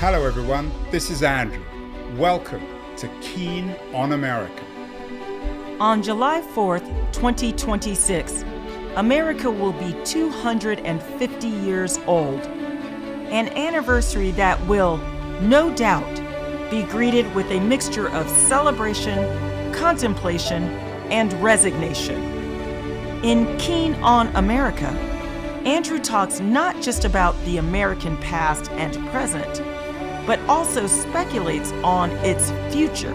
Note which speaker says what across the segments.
Speaker 1: Hello everyone, this is Andrew. Welcome to Keen on America.
Speaker 2: On July 4th, 2026, America will be 250 years old. An anniversary that will, no doubt, be greeted with a mixture of celebration, contemplation, and resignation. In Keen on America, Andrew talks not just about the American past and present, but also speculates on its future.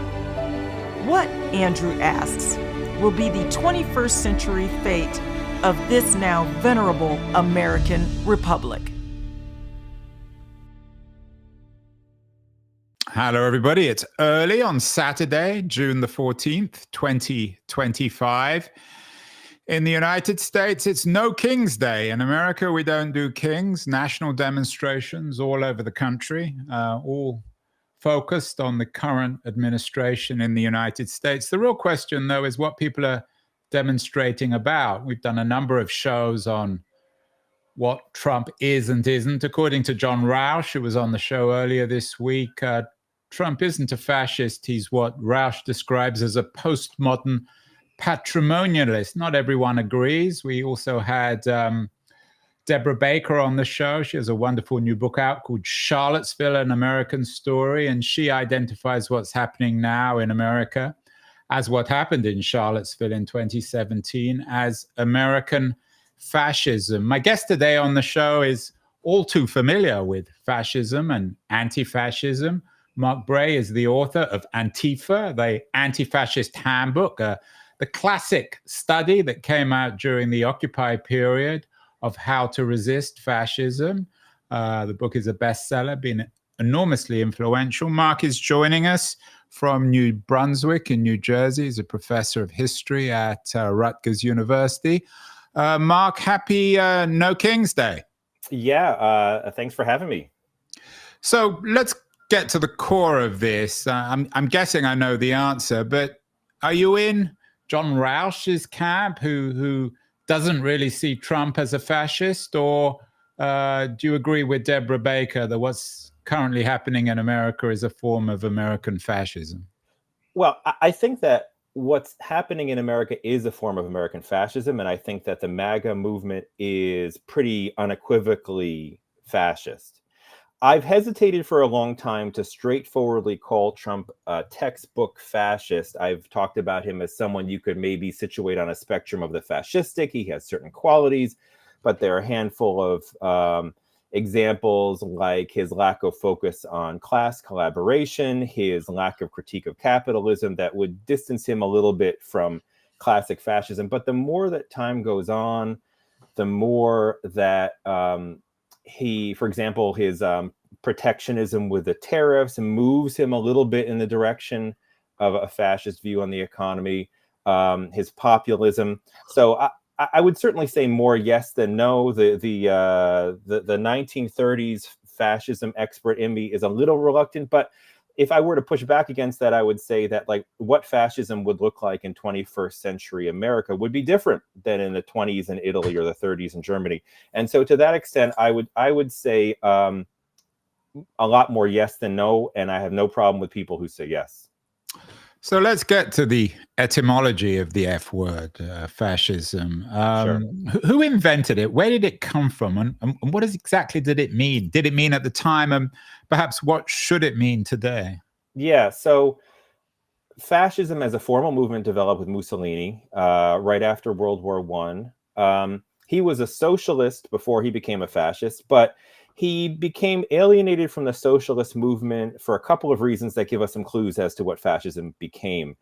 Speaker 2: What, Andrew asks, will be the 21st century fate of this now venerable American republic?
Speaker 1: Hello everybody, it's early on Saturday, June the 14th, 2025. In the United States, it's no King's Day. In America, we don't do kings. National demonstrations all over the country, all focused on the current administration in the United States. The real question, though, is what people are demonstrating about. We've done a number of shows on what Trump is and isn't. According to John Roush, who was on the show earlier this week, Trump isn't a fascist. He's what Roush describes as a postmodern patrimonialist. Not everyone agrees. We also had Deborah Baker on the show. She has a wonderful new book out called Charlottesville, An American Story, and she identifies what's happening now in America as what happened in Charlottesville in 2017 as American fascism. My guest today on the show is all too familiar with fascism and anti-fascism. Mark Bray is the author of Antifa, the Anti-Fascist Handbook, the classic study that came out during the Occupy period of how to resist fascism. The book is a bestseller, been enormously influential. Mark is joining us from New Brunswick in New Jersey. He's a professor of history at Rutgers University. Mark, happy No King's Day.
Speaker 3: Yeah, thanks for having me.
Speaker 1: So let's get to the core of this. I'm guessing I know the answer, but are you in John Roush's camp, who doesn't really see Trump as a fascist, or do you agree with Deborah Baker that what's currently happening in America is a form of American fascism?
Speaker 3: Well, I think that what's happening in America is a form of American fascism, and I think that the MAGA movement is pretty unequivocally fascist. I've hesitated for a long time to straightforwardly call Trump a textbook fascist. I've talked about him as someone you could maybe situate on a spectrum of the fascistic. He has certain qualities, but there are a handful of examples like his lack of focus on class collaboration, his lack of critique of capitalism that would distance him a little bit from classic fascism. But the more that time goes on, the more that for example, his protectionism with the tariffs moves him a little bit in the direction of a fascist view on the economy, his populism. So I would certainly say more yes than no. The 1930s fascism expert in me is a little reluctant, but if I were to push back against that, I would say that like what fascism would look like in 21st century America would be different than in the 20s in Italy or the 30s in Germany. And so to that extent, I would say a lot more yes than no, and I have no problem with people who say yes.
Speaker 1: So let's get to the etymology of the F word, fascism.
Speaker 3: Sure.
Speaker 1: Who invented it? Where did it come from? And what exactly did it mean? Did it mean at the time? And perhaps what should it mean today?
Speaker 3: Yeah, so fascism as a formal movement developed with Mussolini right after World War I. He was a socialist before he became a fascist, but he became alienated from the socialist movement for a couple of reasons that give us some clues as to what fascism became.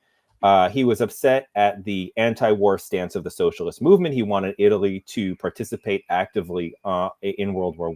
Speaker 3: He was upset at the anti-war stance of the socialist movement. He wanted Italy to participate actively in World War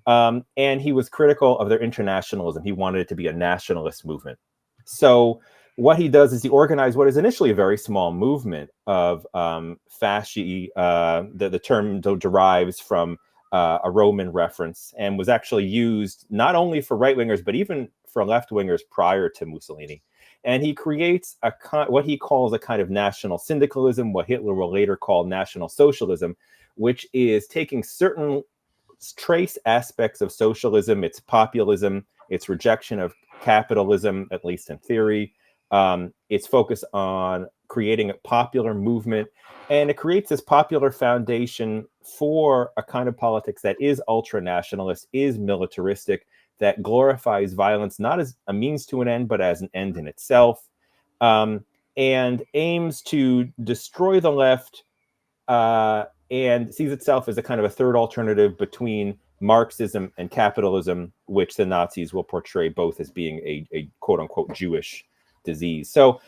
Speaker 3: I. And he was critical of their internationalism. He wanted it to be a nationalist movement. So what he does is he organized what is initially a very small movement of fasci. The term derives from a Roman reference and was actually used not only for right-wingers, but even for left-wingers prior to Mussolini. And he creates what he calls a kind of national syndicalism, what Hitler will later call National Socialism, which is taking certain trace aspects of socialism, its populism, its rejection of capitalism, at least in theory, its focus on creating a popular movement, and it creates this popular foundation for a kind of politics that is ultra-nationalist, is militaristic, that glorifies violence not as a means to an end, but as an end in itself, and aims to destroy the left, and sees itself as a kind of a third alternative between Marxism and capitalism, which the Nazis will portray both as being a quote-unquote Jewish disease. So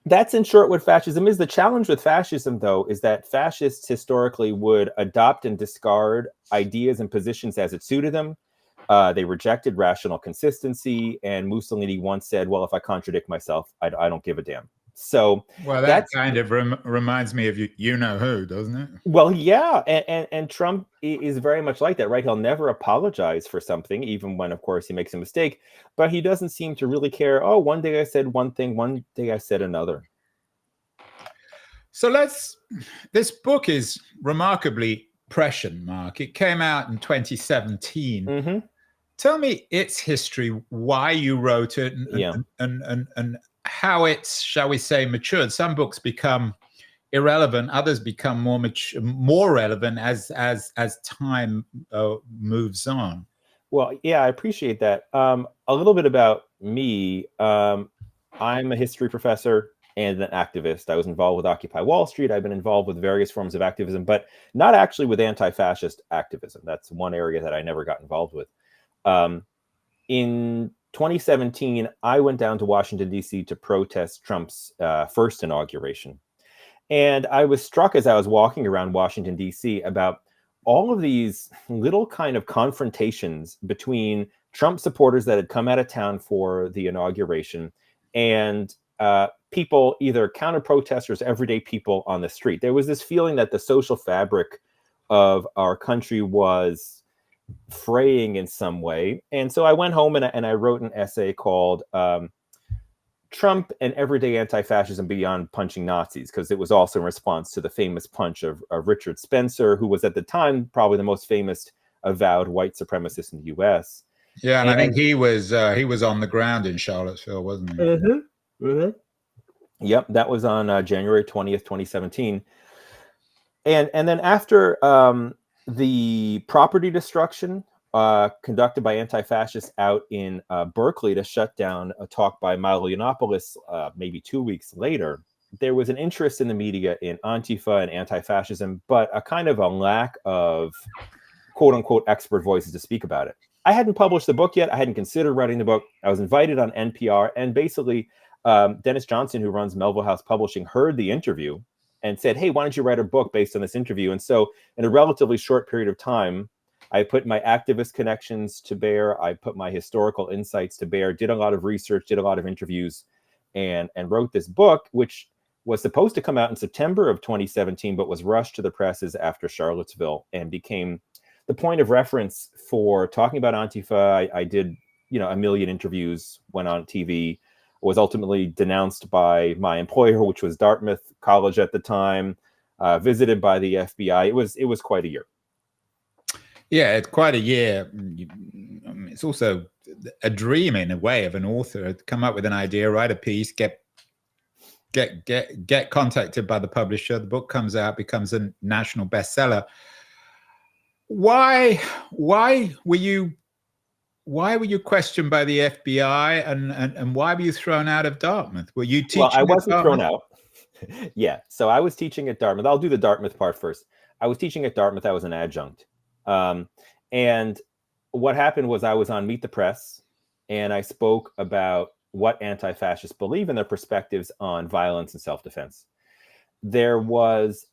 Speaker 3: that's in short what fascism is. The challenge with fascism, though, is that fascists historically would adopt and discard ideas and positions as it suited them. They rejected rational consistency, and Mussolini once said, well, if I contradict myself, I don't give a damn. So
Speaker 1: well, that kind of reminds me of you know who, doesn't it?
Speaker 3: Well, yeah, and Trump is very much like that, right? He'll never apologize for something, even when, of course, he makes a mistake. But he doesn't seem to really care. Oh, one day I said one thing, one day I said another.
Speaker 1: So this book is remarkably prescient, Mark. It came out in 2017.
Speaker 3: Mm-hmm.
Speaker 1: Tell me its history, why you wrote it, and how it's, shall we say, matured. Some books become irrelevant, others become more relevant as time moves on.
Speaker 3: Well, yeah, I appreciate that. A little bit about me. I'm a history professor and an activist. I was involved with Occupy Wall Street. I've been involved with various forms of activism, but not actually with anti-fascist activism. That's one area that I never got involved with. In 2017, I went down to Washington, D.C. to protest Trump's first inauguration. And I was struck as I was walking around Washington, D.C. about all of these little kind of confrontations between Trump supporters that had come out of town for the inauguration and people, either counter-protesters, everyday people on the street. There was this feeling that the social fabric of our country was fraying in some way. And so I went home and I wrote an essay called Trump and Everyday Anti-Fascism Beyond Punching Nazis, because it was also in response to the famous punch of Richard Spencer, who was at the time probably the most famous avowed white supremacist in the U.S.
Speaker 1: Yeah, and I think he was on the ground in Charlottesville, wasn't he?
Speaker 3: Mm-hmm. Mm-hmm. Yep, that was on January 20th, 2017. And then after the property destruction conducted by anti-fascists out in Berkeley to shut down a talk by Milo Yiannopoulos maybe 2 weeks later, there was an interest in the media in Antifa and anti-fascism, but a kind of a lack of quote-unquote expert voices to speak about it. I hadn't published the book yet. I hadn't considered writing the book. I was invited on NPR, and basically Dennis Johnson, who runs Melville House Publishing, heard the interview and said, hey, why don't you write a book based on this interview? And so in a relatively short period of time, I put my activist connections to bear. I put my historical insights to bear, did a lot of research, did a lot of interviews, and wrote this book, which was supposed to come out in September of 2017, but was rushed to the presses after Charlottesville and became the point of reference for talking about Antifa. I did, a million interviews, went on TV, was ultimately denounced by my employer, which was Dartmouth College at the time, visited by the FBI. It was quite a year.
Speaker 1: Yeah, it's quite a year. It's also a dream in a way of an author to come up with an idea, write a piece, get contacted by the publisher. The book comes out, becomes a national bestseller. Why were you questioned by the FBI, and why were you thrown out of Dartmouth? Were you teaching?
Speaker 3: Well, I wasn't thrown out. Yeah, so I was teaching at Dartmouth. I'll do the Dartmouth part first. I was teaching at Dartmouth. I was an adjunct. And what happened was I was on Meet the Press, and I spoke about what anti-fascists believe and their perspectives on violence and self-defense. There was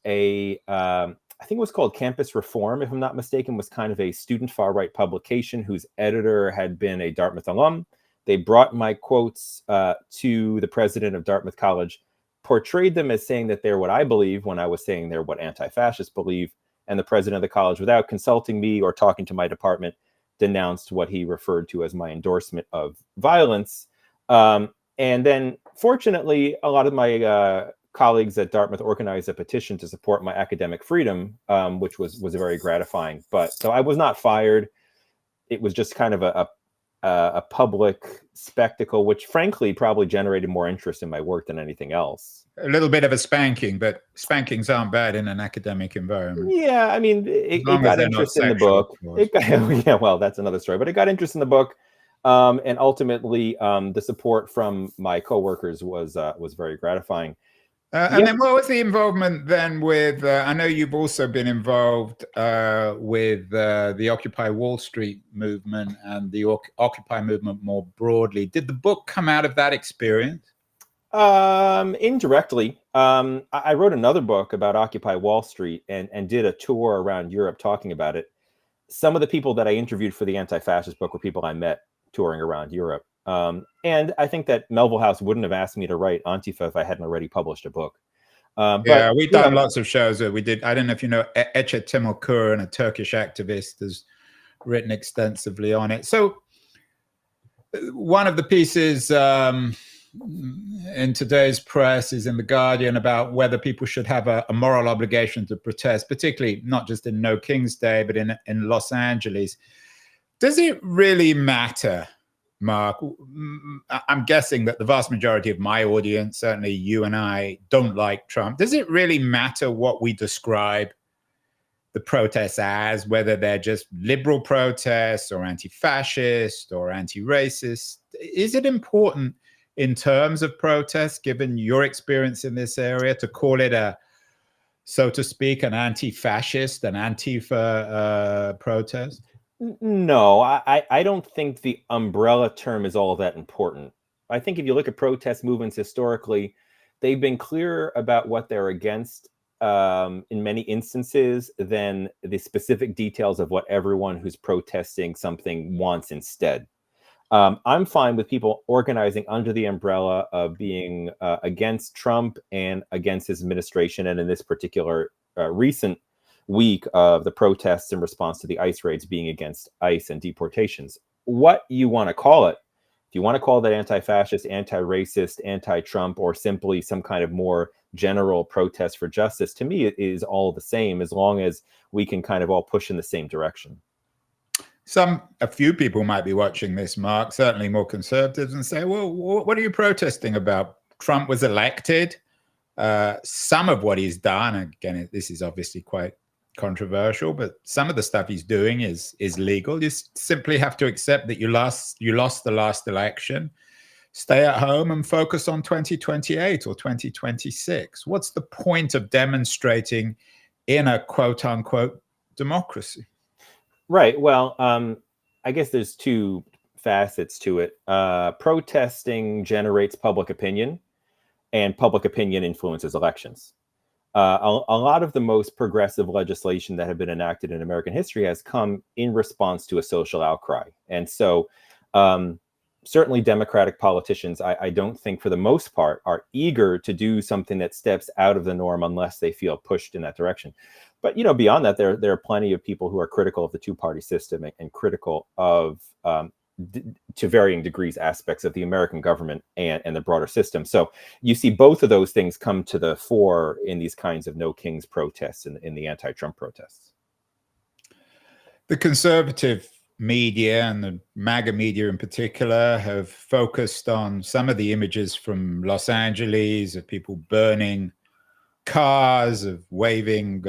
Speaker 3: I think it was called Campus Reform, if I'm not mistaken, was kind of a student far-right publication whose editor had been a Dartmouth alum. They brought my quotes to the president of Dartmouth College, portrayed them as saying that they're what I believe when I was saying they're what anti-fascists believe. And the president of the college, without consulting me or talking to my department, denounced what he referred to as my endorsement of violence. And then, fortunately, a lot of my colleagues at Dartmouth organized a petition to support my academic freedom, which was very gratifying. But so I was not fired. It was just kind of a public spectacle, which frankly probably generated more interest in my work than anything else.
Speaker 1: A little bit of a spanking, but spankings aren't bad in an academic environment.
Speaker 3: Yeah, I mean, it got interest in the book. Yeah, well, that's another story. But it got interest in the book, and ultimately, the support from my coworkers was very gratifying.
Speaker 1: And then what was the involvement then with, I know you've also been involved with the Occupy Wall Street movement and the Occupy movement more broadly. Did the book come out of that experience?
Speaker 3: Indirectly. I wrote another book about Occupy Wall Street and did a tour around Europe talking about it. Some of the people that I interviewed for the Anti-Fascist book were people I met touring around Europe. And I think that Melville House wouldn't have asked me to write Antifa if I hadn't already published a book.
Speaker 1: Yeah, we've done lots of shows that we did. I don't know if you know Ece Timurkuran, a Turkish activist, has written extensively on it. So one of the pieces in today's press is in The Guardian about whether people should have a moral obligation to protest, particularly not just in No King's Day, but in Los Angeles. Does it really matter, Mark? I'm guessing that the vast majority of my audience, certainly you and I, don't like Trump. Does it really matter what we describe the protests as, whether they're just liberal protests or anti-fascist or anti-racist? Is it important in terms of protests, given your experience in this area, to call it a, so to speak, an anti-fascist, an Antifa protest?
Speaker 3: No, I don't think the umbrella term is all that important. I think if you look at protest movements historically, they've been clearer about what they're against in many instances than the specific details of what everyone who's protesting something wants instead. I'm fine with people organizing under the umbrella of being against Trump and against his administration, and in this particular recent week of the protests in response to the ICE raids being against ICE and deportations. What you want to call it, if you want to call that anti-fascist, anti-racist, anti-Trump, or simply some kind of more general protest for justice, to me it is all the same, as long as we can kind of all push in the same direction.
Speaker 1: A few people might be watching this, Mark, certainly more conservatives, and say, well, what are you protesting about? Trump was elected. Some of what he's done, again, this is obviously quite controversial, but some of the stuff he's doing is legal. You simply have to accept that you lost the last election, stay at home and focus on 2028 or 2026. What's the point of demonstrating in a quote unquote democracy?
Speaker 3: Right. Well, I guess there's two facets to it. Protesting generates public opinion, and public opinion influences elections. A lot of the most progressive legislation that have been enacted in American history has come in response to a social outcry. And so certainly Democratic politicians, I don't think for the most part are eager to do something that steps out of the norm unless they feel pushed in that direction. But, you know, beyond that, there are plenty of people who are critical of the two-party system and critical of, to varying degrees, aspects of the American government and the broader system. So you see both of those things come to the fore in these kinds of No Kings protests and in the anti-Trump protests.
Speaker 1: The conservative media and the MAGA media in particular have focused on some of the images from Los Angeles of people burning cars, of waving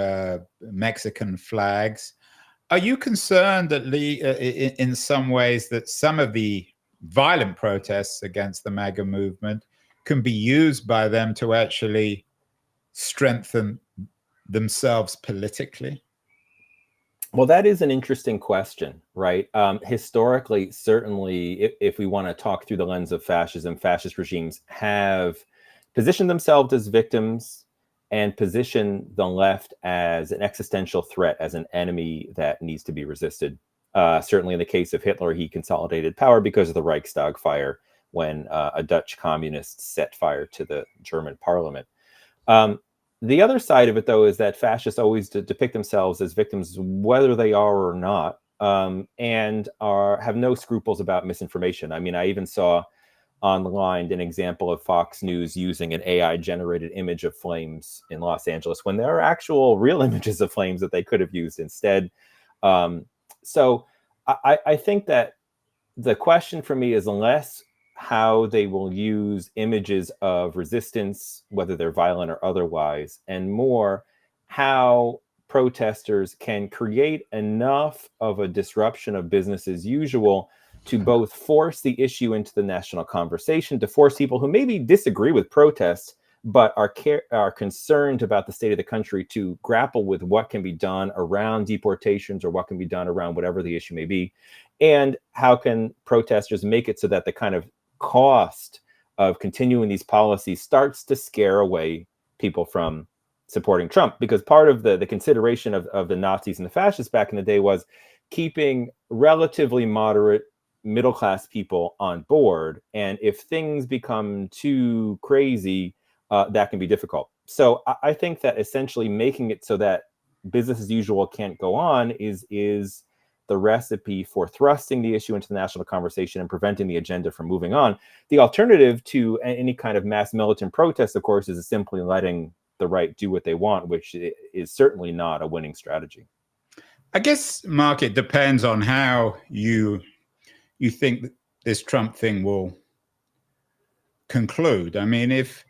Speaker 1: Mexican flags. Are you concerned that in some ways that some of the violent protests against the MAGA movement can be used by them to actually strengthen themselves politically?
Speaker 3: Well, that is an interesting question, right? Historically, certainly, if we want to talk through the lens of fascism, fascist regimes have positioned themselves as victims and position the left as an existential threat, as an enemy that needs to be resisted. Certainly in the case of Hitler, he consolidated power because of the Reichstag fire when a Dutch communist set fire to the German parliament. The other side of it, though, is that fascists always depict themselves as victims, whether they are or not, and have no scruples about misinformation. I mean, I even saw online an example of Fox News using an AI-generated image of flames in Los Angeles when there are actual real images of flames that they could have used instead. So I think that the question for me is less how they will use images of resistance, whether they're violent or otherwise, and more how protesters can create enough of a disruption of business as usual to both force the issue into the national conversation, to force people who maybe disagree with protests, but are concerned about the state of the country to grapple with what can be done around deportations or what can be done around whatever the issue may be. And how can protesters make it so that the kind of cost of continuing these policies starts to scare away people from supporting Trump? Because part of the consideration of the Nazis and the fascists back in the day was keeping relatively moderate middle-class people on board. And if things become too crazy, that can be difficult. So I think that essentially making it so that business as usual can't go on is the recipe for thrusting the issue into the national conversation and preventing the agenda from moving on. The alternative to any kind of mass militant protest, of course, is simply letting the right do what they want, which is certainly not a winning strategy.
Speaker 1: I guess, Mark, it depends on how you think this Trump thing will conclude. I mean, if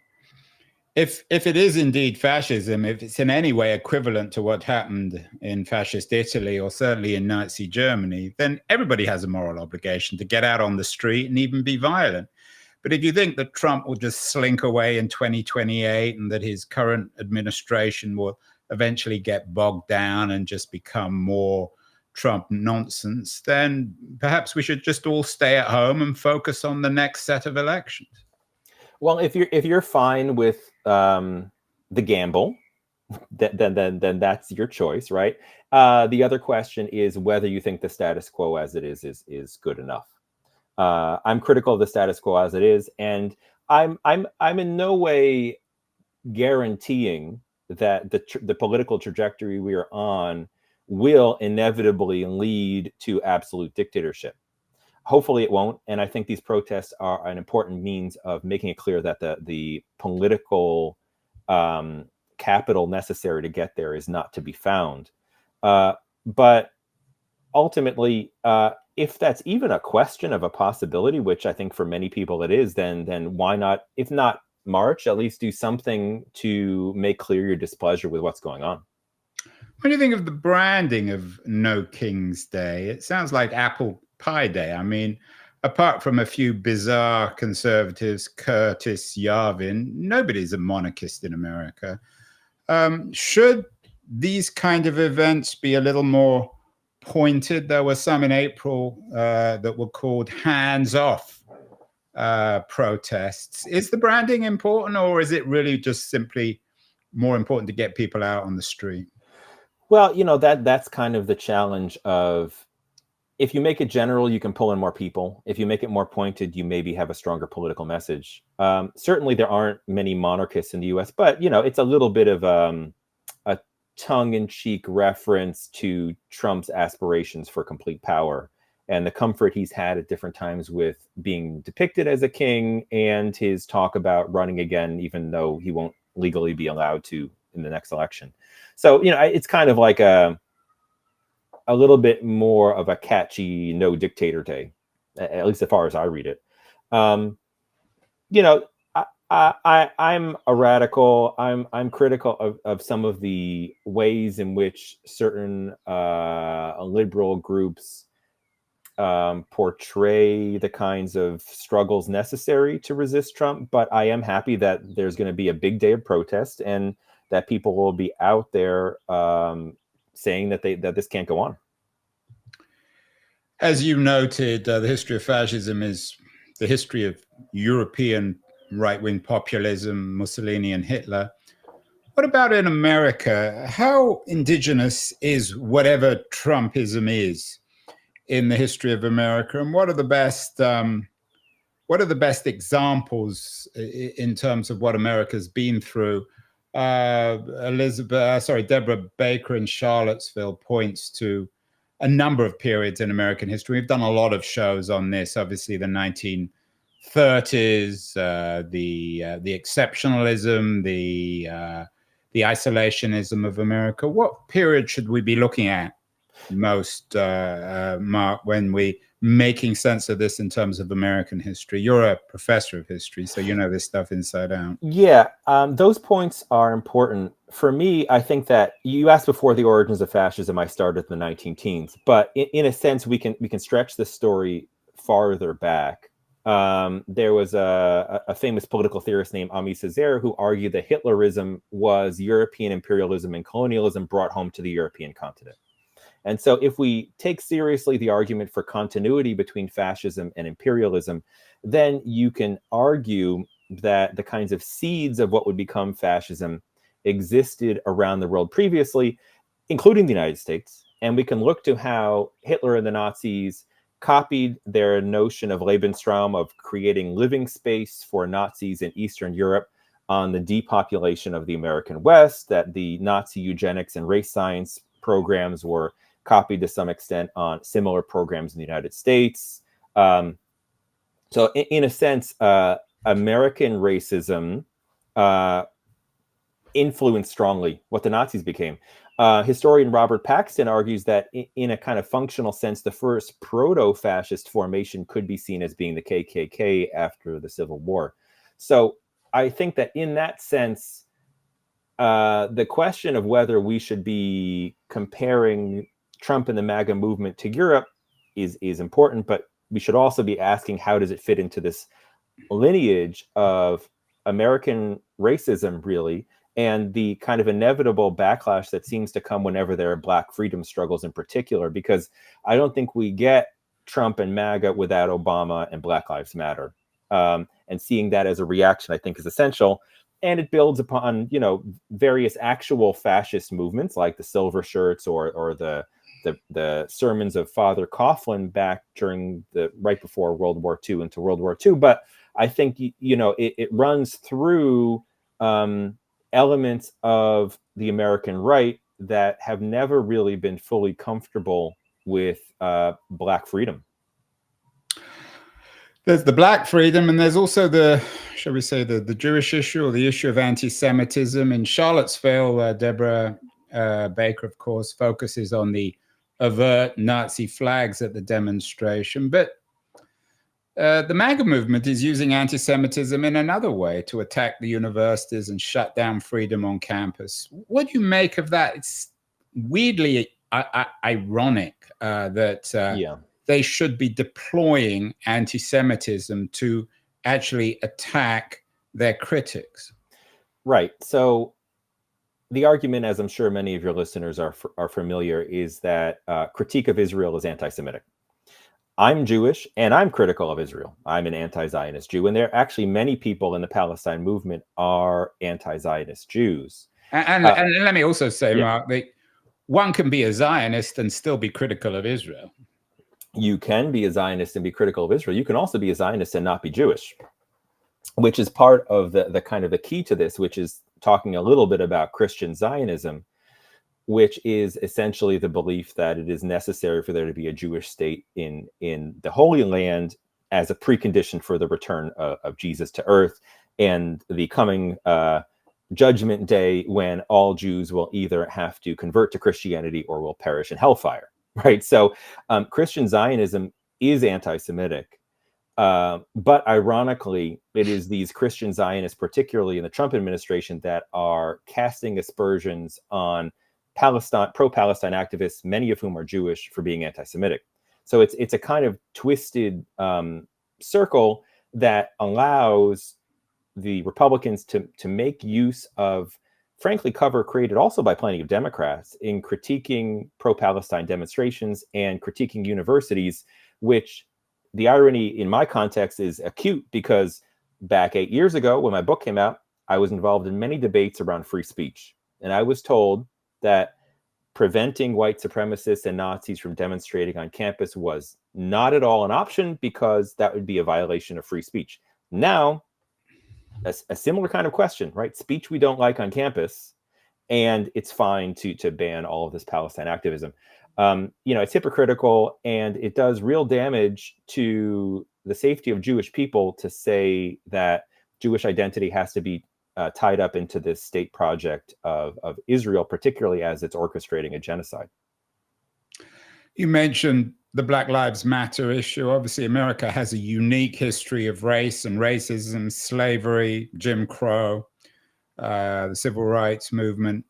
Speaker 1: it is indeed fascism, if it's in any way equivalent to what happened in fascist Italy or certainly in Nazi Germany, then everybody has a moral obligation to get out on the street and even be violent. But if you think that Trump will just slink away in 2028 and that his current administration will eventually get bogged down and just become more Trump nonsense, then perhaps we should just all stay at home and focus on the next set of elections.
Speaker 3: Well, if you're fine with the gamble, then that's your choice, right? The other question is whether you think the status quo as it is good enough. I'm critical of the status quo as it is, and I'm in no way guaranteeing that the political trajectory we are on will inevitably lead to absolute dictatorship. Hopefully it won't. And I think these protests are an important means of making it clear that the political capital necessary to get there is not to be found. But ultimately, if that's even a question of a possibility, which I think for many people it is, then why not, if not march, at least do something to make clear your displeasure with what's going on?
Speaker 1: What do you think of the branding of No King's Day? It sounds like Apple Pie Day. I mean, apart from a few bizarre conservatives, Curtis Yarvin, nobody's a monarchist in America. Should these kind of events be a little more pointed? There were some in April that were called hands-off protests. Is the branding important, or is it really just simply more important to get people out on the street?
Speaker 3: Well, that's kind of the challenge of, if you make it general, you can pull in more people. If you make it more pointed, you maybe have a stronger political message. Certainly there aren't many monarchists in the US, but it's a little bit of a tongue-in-cheek reference to Trump's aspirations for complete power and the comfort he's had at different times with being depicted as a king, and his talk about running again, even though he won't legally be allowed to in the next election. So, it's kind of like a little bit more of a catchy no dictator day, at least as far as I read it. I'm a radical. I'm critical of some of the ways in which certain liberal groups portray the kinds of struggles necessary to resist Trump. But I am happy that there's going to be a big day of protest and that people will be out there saying that this can't go on.
Speaker 1: As you noted, the history of fascism is the history of European right-wing populism, Mussolini and Hitler. What about in America? How indigenous is whatever Trumpism is in the history of America, and what are the best examples in terms of what America's been through? Deborah Baker in Charlottesville points to a number of periods in American history. We've done a lot of shows on this, obviously the 30s, the exceptionalism, the isolationism of America. What period should we be looking at most, Mark, when we making sense of this in terms of American history? You're a professor of history, so you know this stuff inside out.
Speaker 3: Yeah, those points are important. For me, I think that you asked before the origins of fascism. I started in the 19 teens, but in a sense, we can stretch this story farther back. There was a famous political theorist named Ami Césaire who argued that Hitlerism was European imperialism and colonialism brought home to the European continent. And so if we take seriously the argument for continuity between fascism and imperialism, then you can argue that the kinds of seeds of what would become fascism existed around the world previously, including the United States. And we can look to how Hitler and the Nazis copied their notion of Lebensraum, of creating living space for Nazis in Eastern Europe, on the depopulation of the American West, that the Nazi eugenics and race science programs were copied to some extent on similar programs in the United States. So in a sense, American racism influenced strongly what the Nazis became. Historian Robert Paxton argues that in a kind of functional sense, the first proto-fascist formation could be seen as being the KKK after the Civil War. So I think that in that sense, the question of whether we should be comparing Trump and the MAGA movement to Europe is important, but we should also be asking, how does it fit into this lineage of American racism, really, and the kind of inevitable backlash that seems to come whenever there are Black freedom struggles in particular, because I don't think we get Trump and MAGA without Obama and Black Lives Matter. And seeing that as a reaction, I think, is essential. And it builds upon, various actual fascist movements like the Silver Shirts or the sermons of Father Coughlin back during right before World War II into World War II. But I think, it runs through elements of the American right that have never really been fully comfortable with Black freedom.
Speaker 1: There's the Black freedom, and there's also shall we say, the Jewish issue, or the issue of anti-Semitism. In Charlottesville, Deborah Baker, of course, focuses on the overt Nazi flags at the demonstration. But the MAGA movement is using anti-Semitism in another way to attack the universities and shut down freedom on campus. What do you make of that? It's weirdly ironic that they should be deploying anti-Semitism to actually attack their critics.
Speaker 3: Right. So the argument, as I'm sure many of your listeners are familiar, is that critique of Israel is anti-Semitic. I'm Jewish and I'm critical of Israel. I'm an anti-Zionist Jew. And there are actually many people in the Palestine movement are anti-Zionist Jews.
Speaker 1: And let me also say, Mark, that one can be a Zionist and still be critical of Israel.
Speaker 3: You can be a Zionist and be critical of Israel. You can also be a Zionist and not be Jewish, which is part of the kind of the key to this, which is talking a little bit about Christian Zionism, which is essentially the belief that it is necessary for there to be a Jewish state in the Holy Land as a precondition for the return of Jesus to earth and the coming judgment day, when all Jews will either have to convert to Christianity or will perish in hellfire. Right. So Christian Zionism is anti-Semitic. But ironically, it is these Christian Zionists, particularly in the Trump administration, that are casting aspersions on pro-Palestine activists, many of whom are Jewish, for being anti-Semitic. So it's a kind of twisted circle that allows the Republicans to make use of, frankly, cover created also by plenty of Democrats in critiquing pro-Palestine demonstrations and critiquing universities, which the irony in my context is acute, because back 8 years ago, when my book came out, I was involved in many debates around free speech. And I was told that preventing white supremacists and Nazis from demonstrating on campus was not at all an option, because that would be a violation of free speech. Now, a similar kind of question, right? Speech we don't like on campus, and it's fine to ban all of this Palestine activism. It's hypocritical, and it does real damage to the safety of Jewish people to say that Jewish identity has to be tied up into this state project of Israel, particularly as it's orchestrating a genocide.
Speaker 1: You mentioned the Black Lives Matter issue. Obviously, America has a unique history of race and racism, slavery, Jim Crow, the civil rights movement.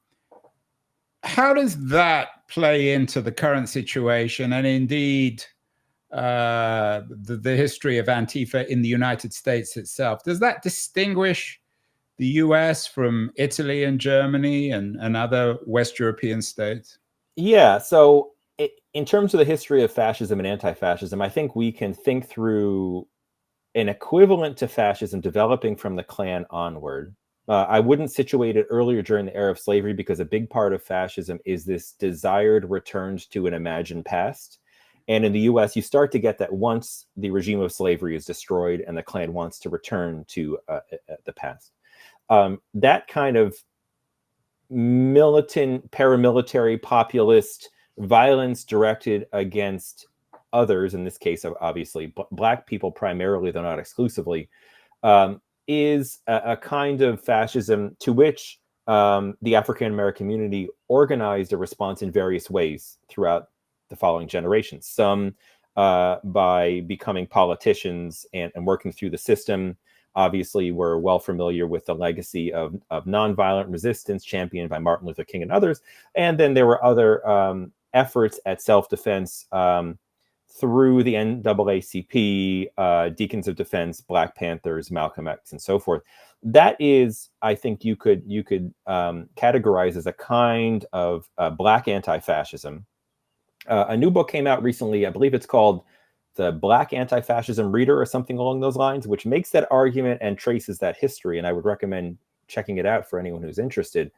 Speaker 1: How does that play into the current situation and indeed the history of Antifa in the United States itself? Does that distinguish the US from Italy and Germany and other West European states?
Speaker 3: Yeah, so in terms of the history of fascism and anti-fascism, I think we can think through an equivalent to fascism developing from the Klan onward. I wouldn't situate it earlier during the era of slavery, because a big part of fascism is this desired return to an imagined past. And in the US, you start to get that once the regime of slavery is destroyed and the Klan wants to return to the past. That kind of militant, paramilitary, populist violence directed against others, in this case, obviously Black people primarily, though not exclusively, is a kind of fascism to which the African-American community organized a response in various ways throughout the following generations. Some by becoming politicians and working through the system. Obviously, we're well familiar with the legacy of nonviolent resistance championed by Martin Luther King and others. And then there were other efforts at self-defense through the NAACP, Deacons of Defense, Black Panthers, Malcolm X, and so forth. That is, I think you could categorize as a kind of Black anti-fascism. A new book came out recently. I believe it's called The Black Anti-Fascism Reader or something along those lines, which makes that argument and traces that history. And I would recommend checking it out for anyone who's interested.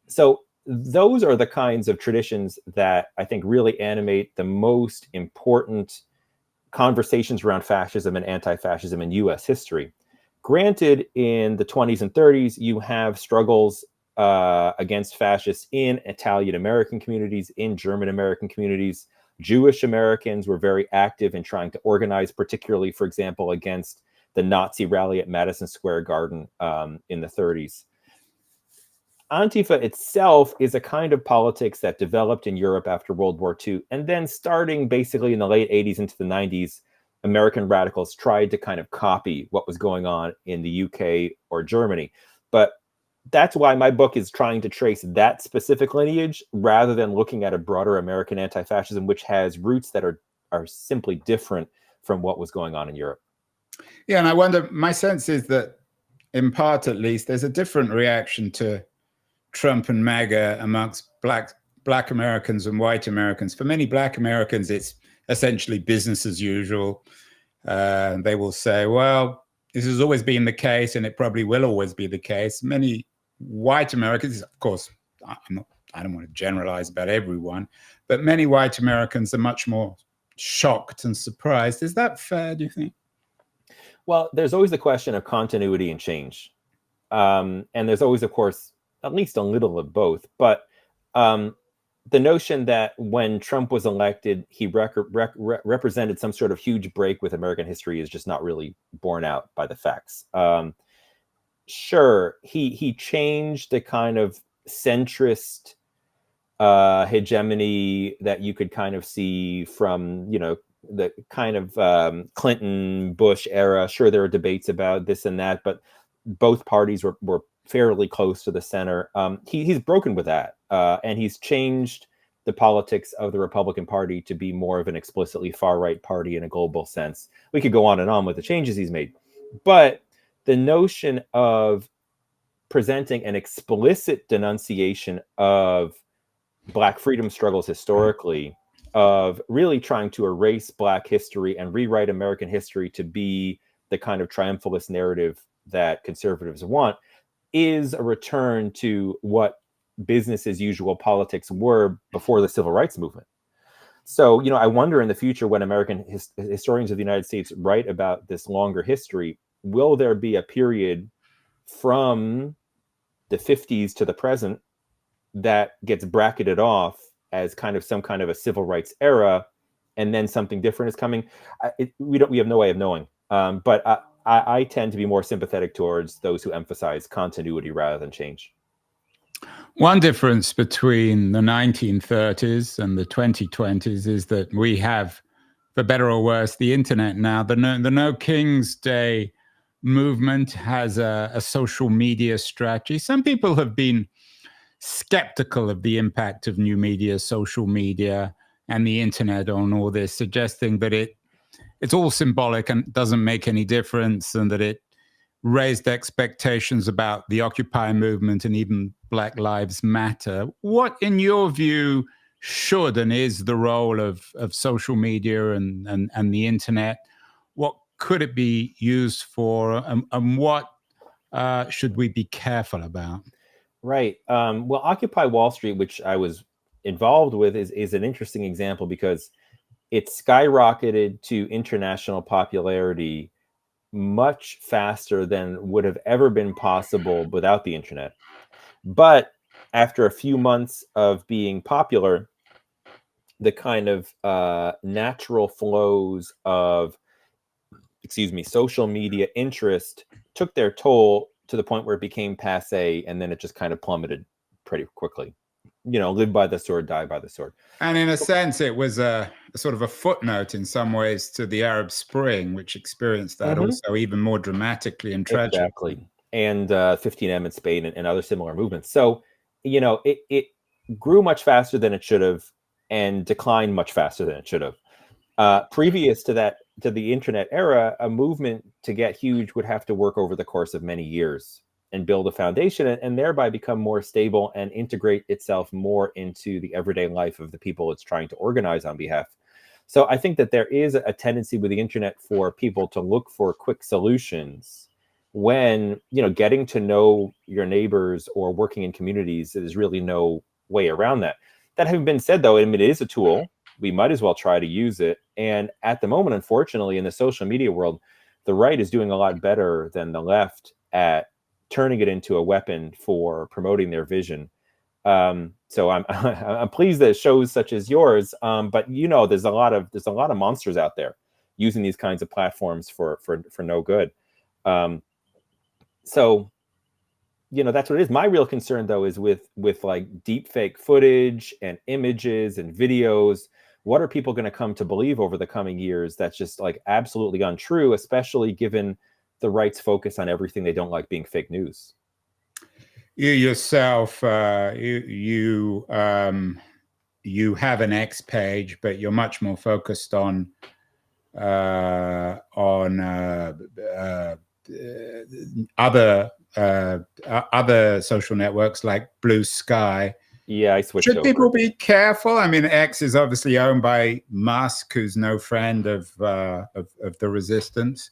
Speaker 3: So those are the kinds of traditions that I think really animate the most important conversations around fascism and anti-fascism in US history. Granted, in the 20s and 30s, you have struggles against fascists in Italian American communities, in German American communities. Jewish Americans were very active in trying to organize, particularly, for example, against the Nazi rally at Madison Square Garden in the 30s. Antifa itself is a kind of politics that developed in Europe after World War II. And then starting basically in the late 80s into the 90s, American radicals tried to kind of copy what was going on in the UK or Germany. But that's why my book is trying to trace that specific lineage rather than looking at a broader American anti-fascism, which has roots that are simply different from what was going on in Europe.
Speaker 1: Yeah, and I wonder, my sense is that in part at least, there's a different reaction to Trump and MAGA amongst black Americans and white Americans. For many Black Americans, it's essentially business as usual. They will say, well, this has always been the case and it probably will always be the case. Many white Americans, of course, I don't want to generalize about everyone, but many white Americans are much more shocked and surprised. Is that fair, do you think?
Speaker 3: Well, there's always the question of continuity and change. And there's always, of course, at least a little of both. But the notion that when Trump was elected, he represented some sort of huge break with American history is just not really borne out by the facts. Sure, he changed the kind of centrist hegemony that you could kind of see from, the kind of Clinton, Bush era. Sure, there are debates about this and that, but both parties were fairly close to the center. He's broken with that, and he's changed the politics of the Republican Party to be more of an explicitly far-right party in a global sense. We could go on with the changes he's made, but the notion of presenting an explicit denunciation of Black freedom struggles historically, of really trying to erase Black history and rewrite American history to be the kind of triumphalist narrative that conservatives want, is a return to what business as usual politics were before the civil rights movement. So, I wonder in the future when American historians of the United States write about this longer history, will there be a period from the 50s to the present that gets bracketed off as kind of some kind of a civil rights era, and then something different is coming. We have no way of knowing. But I tend to be more sympathetic towards those who emphasize continuity rather than change.
Speaker 1: One difference between the 1930s and the 2020s is that we have, for better or worse, the internet now. The No King's Day movement has a social media strategy. Some people have been skeptical of the impact of new media, social media, and the internet on all this, suggesting that it's all symbolic and doesn't make any difference, and that it raised expectations about the Occupy movement and even Black Lives Matter. What, in your view, should and is the role of social media and the internet? What could it be used for, and what should we be careful about?
Speaker 3: Right. Well, Occupy Wall Street, which I was involved with, is an interesting example because it skyrocketed to international popularity much faster than would have ever been possible without the internet. But after a few months of being popular, the kind of natural flows of, social media interest took their toll to the point where it became passe, and then it just kind of plummeted pretty quickly. Live by the sword, die by the sword.
Speaker 1: And in a sense, it was a sort of a footnote in some ways to the Arab Spring, which experienced that also even more dramatically and tragically.
Speaker 3: Exactly. And 15M in Spain and other similar movements. So, it grew much faster than it should have and declined much faster than it should have. Previous to that, to the internet era, a movement to get huge would have to work over the course of many years and build a foundation and thereby become more stable and integrate itself more into the everyday life of the people it's trying to organize on behalf. So I think that there is a tendency with the internet for people to look for quick solutions when, getting to know your neighbors or working in communities, there's really no way around that. That having been said, though, I mean, it is a tool. We might as well try to use it. And at the moment, unfortunately, in the social media world, the right is doing a lot better than the left at turning it into a weapon for promoting their vision. So I'm pleased that shows such as yours, but there's a lot of monsters out there using these kinds of platforms for no good. So that's what it is. My real concern, though, is with like deep fake footage and images and videos. What are people going to come to believe over the coming years that's just like absolutely untrue, especially given the right's focus on everything they don't like being fake news?
Speaker 1: You yourself, you have an X page, but you're much more focused on other social networks like Blue Sky.
Speaker 3: Yeah, I switched
Speaker 1: Should
Speaker 3: over.
Speaker 1: people be careful? I mean, X is obviously owned by Musk, who's no friend of the resistance.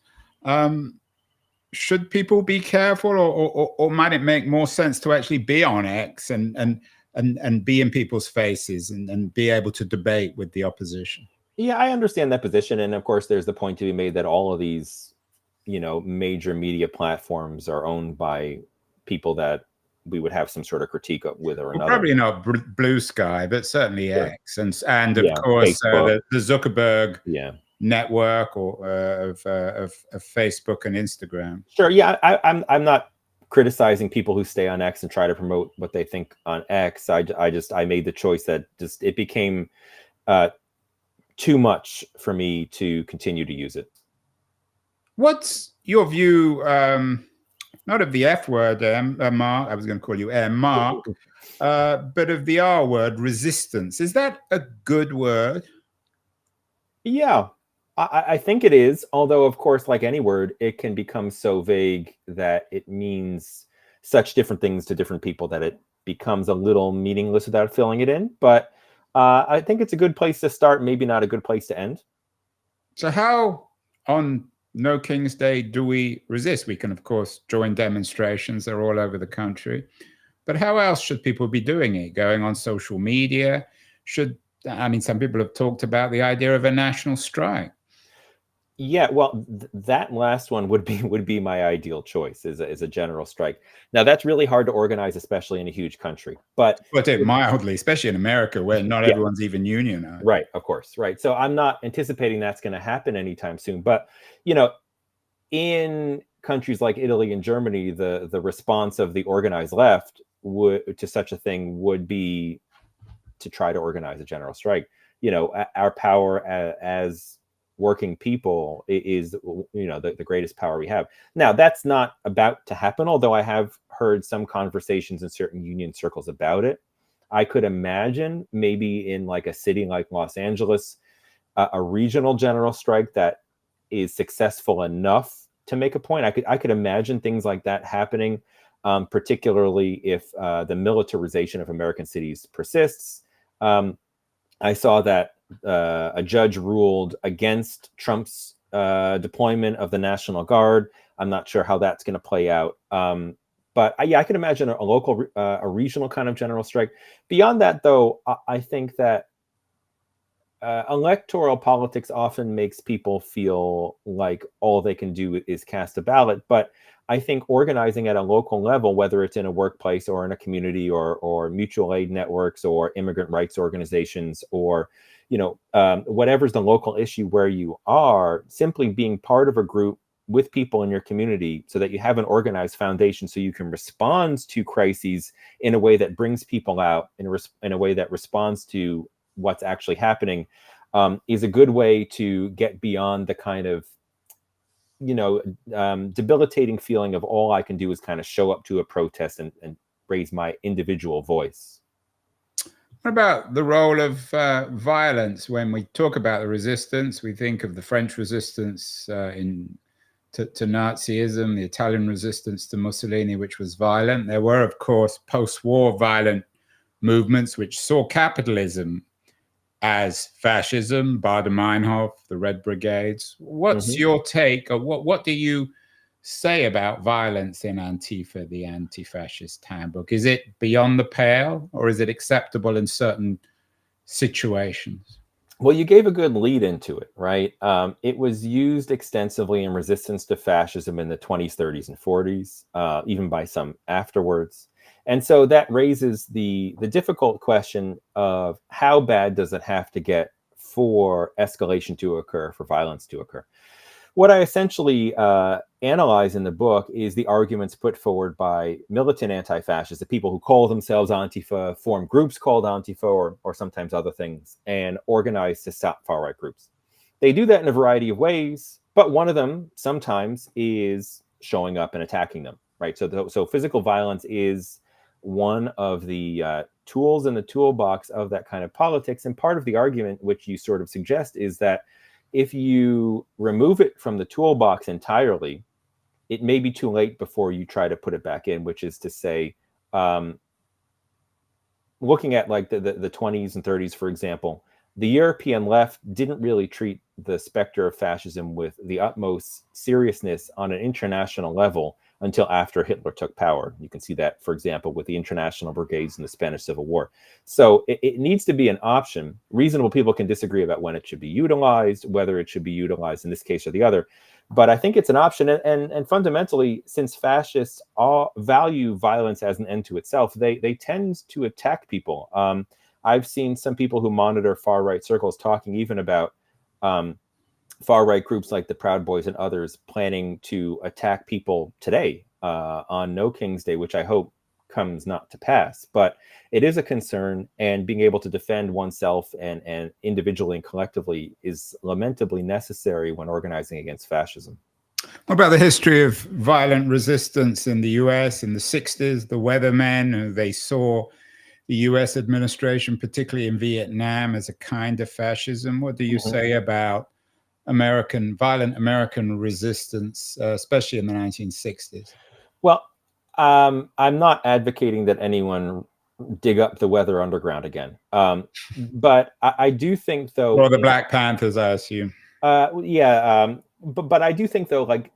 Speaker 1: Should people be careful, or might it make more sense to actually be on X and be in people's faces and be able to debate with the opposition?
Speaker 3: Yeah, I understand that position, and of course, there's the point to be made that all of these, major media platforms are owned by people that we would have some sort of critique with or another.
Speaker 1: Probably not Blue Sky, but certainly
Speaker 3: Sure.
Speaker 1: X, and of course the Zuckerberg network of Facebook and Instagram.
Speaker 3: Sure. Yeah, I'm not criticizing people who stay on X and try to promote what they think on X. I made the choice that just it became too much for me to continue to use it.
Speaker 1: What's your view? Not of the F word, Mark. I was going to call you Mark, but of the R word, resistance. Is that a good word?
Speaker 3: Yeah, I think it is. Although, of course, like any word, it can become so vague that it means such different things to different people that it becomes a little meaningless without filling it in. But I think it's a good place to start, maybe not a good place to end.
Speaker 1: So how on No King's Day do we resist? We can, of course, join demonstrations. They're all over the country. But how else should people be doing it? Going on social media? Some people have talked about the idea of a national strike.
Speaker 3: Yeah, well, that last one would be my ideal choice, is a general strike. Now that's really hard to organize, especially in a huge country. But
Speaker 1: Put it mildly, especially in America, where not
Speaker 3: yeah,
Speaker 1: everyone's even unionized.
Speaker 3: right, of course, right. So I'm not anticipating that's going to happen anytime soon. But you know, in countries like Italy and Germany, the response of the organized left would to such a thing would be to try to organize a general strike. You know, our power as working people is, you know, the greatest power we have. Now, that's not about to happen, although I have heard some conversations in certain union circles about it. I could imagine maybe in like a city like Los Angeles, a regional general strike that is successful enough to make a point. I could imagine things like that happening, particularly if the militarization of American cities persists. I saw that a judge ruled against Trump's deployment of the National Guard. I'm not sure how that's going to play out. But yeah, I can imagine a local, a regional kind of general strike. Beyond that, though, I think that electoral politics often makes people feel like all they can do is cast a ballot. But I think organizing at a local level, whether it's in a workplace or in a community or mutual aid networks or immigrant rights organizations or, you know, whatever's the local issue where you are, simply being part of a group with people in your community so that you have an organized foundation so you can respond to crises in a way that brings people out, in a way that responds to what's actually happening, is a good way to get beyond the kind of, you know, debilitating feeling of all I can do is kind of show up to a protest and raise my individual voice.
Speaker 1: What about the role of violence? When we talk about the resistance, we think of the French resistance to Nazism, the Italian resistance to Mussolini, which was violent. There were, of course, post-war violent movements which saw capitalism as fascism, Baader-Meinhof, the Red Brigades. What's your take, or what do you say about violence in Antifa, the Anti-Fascist Handbook? Is it beyond the pale, or is it acceptable in certain situations?
Speaker 3: Well, you gave a good lead into it, right? It was used extensively in resistance to fascism in the 20s, 30s, and 40s, even by some afterwards. And so that raises the difficult question of how bad does it have to get for escalation to occur, for violence to occur? What I essentially analyze in the book is the arguments put forward by militant anti-fascists, the people who call themselves Antifa, form groups called Antifa, or sometimes other things, and organize to stop far-right groups. They do that in a variety of ways, but one of them sometimes is showing up and attacking them, right? So physical violence is one of the tools in the toolbox of that kind of politics. And part of the argument, which you sort of suggest, is that if you remove it from the toolbox entirely, it may be too late before you try to put it back in, which is to say, looking at like the 20s and 30s, for example, the European left didn't really treat the specter of fascism with the utmost seriousness on an international level until after Hitler took power. You can see that, for example, with the international brigades in the Spanish Civil War. So it needs to be an option. Reasonable people can disagree about when it should be utilized, whether it should be utilized in this case or the other. But I think it's an option. And fundamentally, since fascists all value violence as an end to itself, they tend to attack people. I've seen some people who monitor far-right circles talking even about far-right groups like the Proud Boys and others planning to attack people today on No King's Day, which I hope comes not to pass. But it is a concern, and being able to defend oneself and individually and collectively is lamentably necessary when organizing against fascism.
Speaker 1: What about the history of violent resistance in the US in the 60s? The Weathermen, they saw the US administration, particularly in Vietnam, as a kind of fascism. What do you say about violent American resistance, especially in the 1960s?
Speaker 3: Well, I'm not advocating that anyone dig up the Weather Underground again. But I do think, though...
Speaker 1: Or the Black Panthers, I assume.
Speaker 3: Yeah. But I do think, though, like,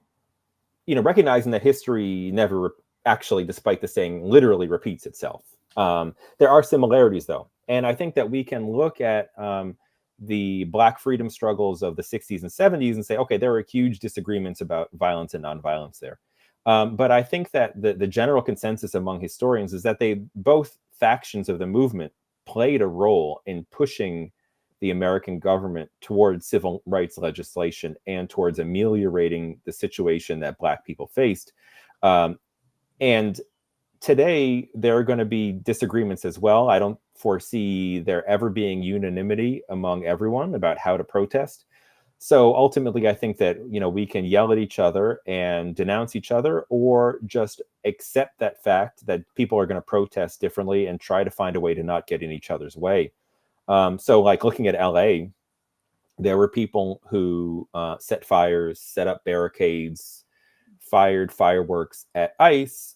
Speaker 3: you know, recognizing that history never actually, despite the saying, literally repeats itself. There are similarities, though. And I think that we can look at the Black freedom struggles of the 60s and 70s and say, okay, there were huge disagreements about violence and nonviolence there. But I think that the general consensus among historians is that both factions of the movement played a role in pushing the American government towards civil rights legislation and towards ameliorating the situation that Black people faced. And today, there are going to be disagreements as well. I don't foresee there ever being unanimity among everyone about how to protest. So ultimately, I think that, we can yell at each other and denounce each other, or just accept that fact that people are going to protest differently and try to find a way to not get in each other's way. So like looking at LA, there were people who set fires, set up barricades, fired fireworks at ICE,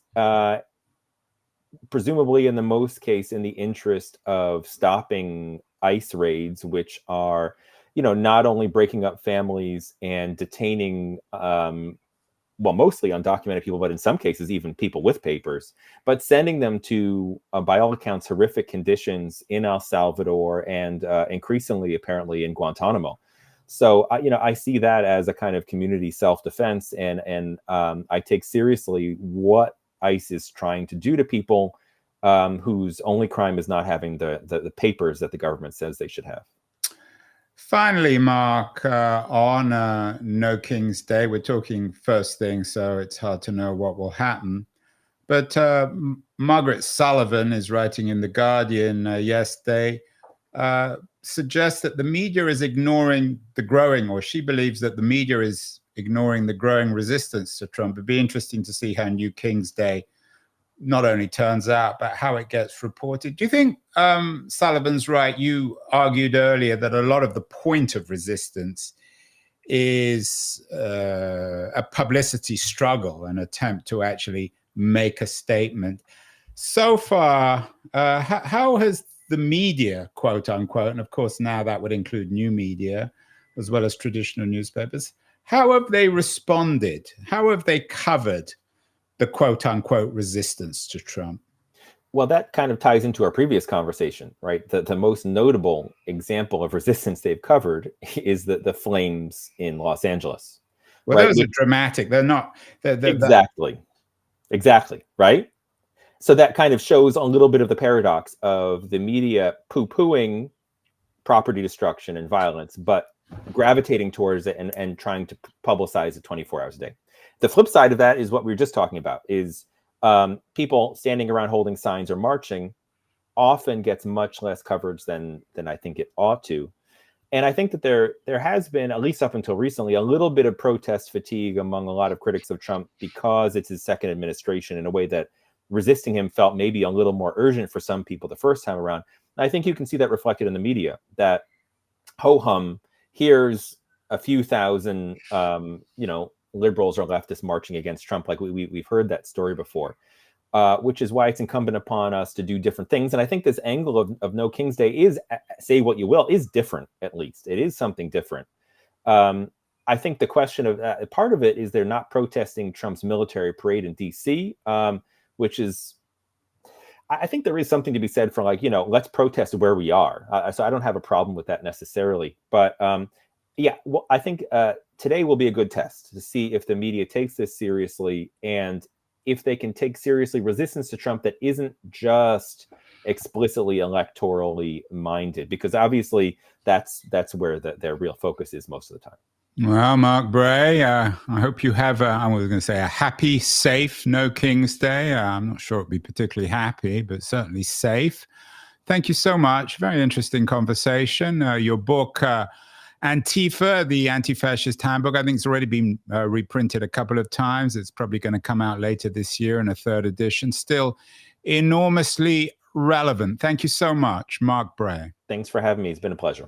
Speaker 3: presumably in the most case in the interest of stopping ICE raids, which are, not only breaking up families and detaining, mostly undocumented people, but in some cases, even people with papers, but sending them to, by all accounts, horrific conditions in El Salvador and increasingly, apparently, in Guantanamo. So, I see that as a kind of community self-defense, and I take seriously what ICE is trying to do to people whose only crime is not having the papers that the government says they should have.
Speaker 1: Finally, Mark, on No King's Day, we're talking first thing, so it's hard to know what will happen. But Margaret Sullivan is writing in The Guardian yesterday, suggests that the media is ignoring the growing, or she believes that the media is ignoring the growing resistance to Trump. It'd be interesting to see how New King's Day not only turns out, but how it gets reported. Do you think Sullivan's right? You argued earlier that a lot of the point of resistance is a publicity struggle, an attempt to actually make a statement. So far, how has the media, quote unquote, and of course now that would include new media as well as traditional newspapers, how have they responded? How have they covered the quote unquote resistance to Trump?
Speaker 3: Well, that kind of ties into our previous conversation, right? The most notable example of resistance they've covered is the flames in Los Angeles.
Speaker 1: Well,
Speaker 3: right?
Speaker 1: Those are dramatic. They're not.
Speaker 3: Exactly, right? So that kind of shows a little bit of the paradox of the media poo-pooing property destruction and violence, but gravitating towards it and trying to publicize it 24 hours a day. The flip side of that is what we were just talking about, is people standing around holding signs or marching often gets much less coverage than I think it ought to. And I think that there has been, at least up until recently, a little bit of protest fatigue among a lot of critics of Trump because it's his second administration, in a way that resisting him felt maybe a little more urgent for some people the first time around. And I think you can see that reflected in the media, that ho-hum, here's a few thousand, liberals or leftists marching against Trump. Like we've heard that story before, which is why it's incumbent upon us to do different things. And I think this angle of No King's Day is, say what you will, is different. At least it is something different. I think the question of part of it is they're not protesting Trump's military parade in DC, which is, I think there is something to be said for, like, let's protest where we are. So I don't have a problem with that necessarily. But I think today will be a good test to see if the media takes this seriously, and if they can take seriously resistance to Trump that isn't just explicitly electorally minded, because obviously that's where their real focus is most of the time.
Speaker 1: Well, Mark Bray, I hope you have, I was going to say, a happy, safe No King's Day. I'm not sure it'll be particularly happy, but certainly safe. Thank you so much. Very interesting conversation. Your book, Antifa, the Anti-Fascist Handbook, I think it's already been reprinted a couple of times. It's probably going to come out later this year in a third edition. Still enormously relevant. Thank you so much, Mark Bray.
Speaker 3: Thanks for having me. It's been a pleasure.